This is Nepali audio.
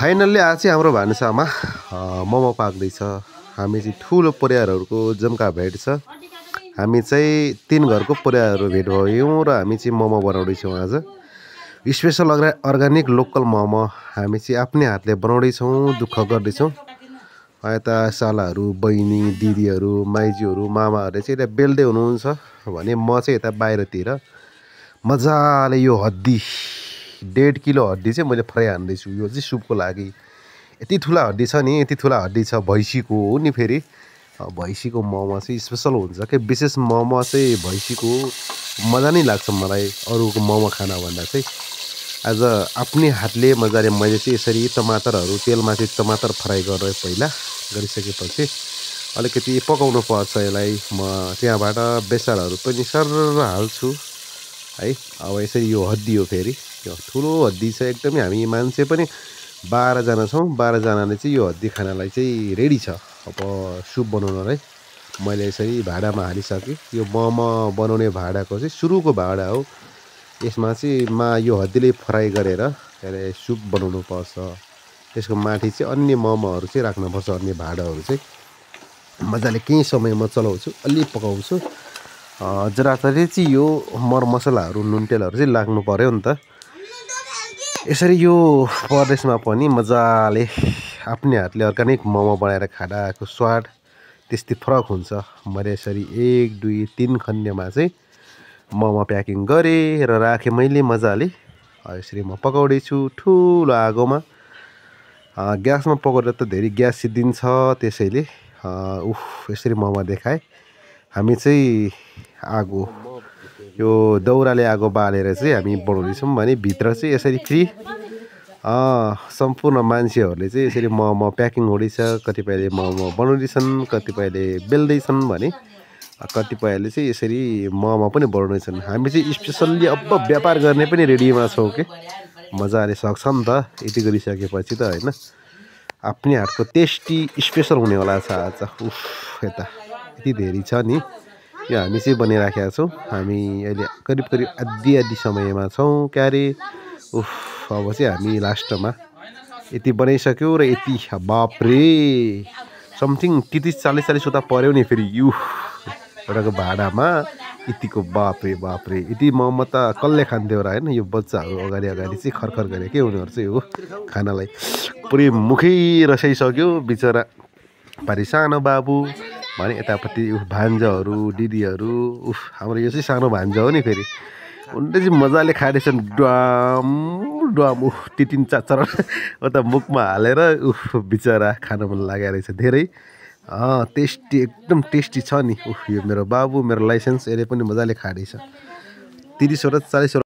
फाइनल्ली आज चाहिँ हाम्रो भान्सामा मोमो पाक्दैछ। हामी चाहिँ ठुलो परिवारहरूको जम्का भेट छ। हामी चाहिँ 3 घरको परिवारहरू भेट भयौँ र हामी चाहिँ मोमो बनाउँदैछौँ। आज स्पेसल अर्ग्यानिक लोकल मोमो हामी चाहिँ आफ्नै हातले बनाउँदैछौँ, दुःख गर्दैछौँ। यता सालाहरू, बहिनी, दिदीहरू, माइजूहरू, मामाहरूले चाहिँ यता बेल्दै हुनुहुन्छ भने म चाहिँ यता बाहिरतिर मजाले यो हड्डी 1.5 किलो हड्डी चाहिँ मैले फ्राई हान्दैछु। यो चाहिँ सुपको लागि। यति ठुला हड्डी छ नि, यति ठुला हड्डी छ भैँसीको हो नि। फेरि भैँसीको मोमो चाहिँ स्पेसल हुन्छ के, विशेष मोमो चाहिँ भैँसीको मजा नै लाग्छ मलाई अरूको मोमो खाना भन्दा चाहिँ। आज आफ्नै हातले मजाले मैले चाहिँ यसरी टमाटरहरू तेलमा चाहिँ टमाटर फ्राई गरेर पहिला गरिसकेपछि अलिकति पकाउनु पर्छ यसलाई। म त्यहाँबाट बेसारहरू पनि सर हाल्छु है। अब यसरी यो हड्डी हो, फेरि यो ठुलो हड्डी छ एकदमै। हामी मान्छे पनि 12 जना छौँ। 12 जनाले चाहिँ यो हड्डी खानालाई चाहिँ रेडी छ। अब सुप बनाउनलाई मैले यसरी भाँडामा हालिसकेँ। यो मोमो बनाउने भाँडाको चाहिँ सुरुको भाँडा हो। यसमा चाहिँ यो हड्डीले फ्राई गरेर सुप बनाउनु पर्छ। त्यसको माथि चाहिँ अन्य मोमोहरू चाहिँ राख्नुपर्छ। अन्य भाँडाहरू चाहिँ मजाले केही समय म चलाउँछु, अलि पकाउँछु। जरातले चाहिँ यो मरमसलाहरू, नुनतेलहरू चाहिँ लाग्नु पर्यो नि त। यसरी यो परदेशमा पनि मजाले आफ्नै हातले अर्ग्यानिक मोमो बनाएर खाँदाको स्वाद त्यस्तै फरक हुन्छ। मैले यसरी 1, 2, 3 खन्यमा चाहिँ मोमो प्याकिङ गरेँ र राखेँ मैले मजाले। यसरी म पकाउँदैछु ठुलो आगोमा। ग्यासमा पकाउँदा त धेरै ग्यास सिद्धिन्छ, त्यसैले यसरी मोमो देखाएँ। हामी चाहिँ आगो यो दाउराले आगो बालेर चाहिँ हामी बनाउँदैछौँ भने भित्र चाहिँ यसरी फ्री सम्पूर्ण मान्छेहरूले चाहिँ यसरी मोमो प्याकिङ हुँदैछ। कतिपयले मोमो बनाउँदैछन्, कतिपयले बेल्दैछन् भने कतिपयले चाहिँ यसरी मोमो पनि बनाउँदैछन्। हामी चाहिँ स्पेसल्ली अब व्यापार गर्ने पनि रेडीमा छौँ कि मजाले सक्छ नि त। यति गरिसकेपछि त होइन, आफ्नै हातको टेस्टी स्पेसल हुनेवाला छ आज। यता यति धेरै छ नि, यो हामी चाहिँ बनाइराखेका छौँ। हामी अहिले करिब आधी समयमा छौँ क्यारे। अब चाहिँ हामी लास्टमा यति बनाइसक्यो र यति बापरे समथिङ 30-40 वटा पर्यो नि। फेरि यो एउटाको भाँडामा यतिको बापरे यति मोमो त कसले खान्थ्यो र होइन। यो बच्चाहरू अगाडि चाहिँ खरखर गरे के उनीहरू चाहिँ हो खानालाई पुरै मुखै रसाइसक्यो बिचरा। पारि सानो बाबु भने यतापट्टि भान्जाहरू, दिदीहरू। हाम्रो यो चाहिँ सानो भान्जा हो नि। फेरि उनले चाहिँ मजाले खाँदैछन् ड्वाम तिन चार उता मुखमा हालेर बिचरा खान मन लागेको रहेछ धेरै। टेस्टी, एकदम टेस्टी छ नि। यो मेरो बाबु, मेरो लाइसेन्स, यसले पनि मजाले खाँदैछ। 30 वटा 40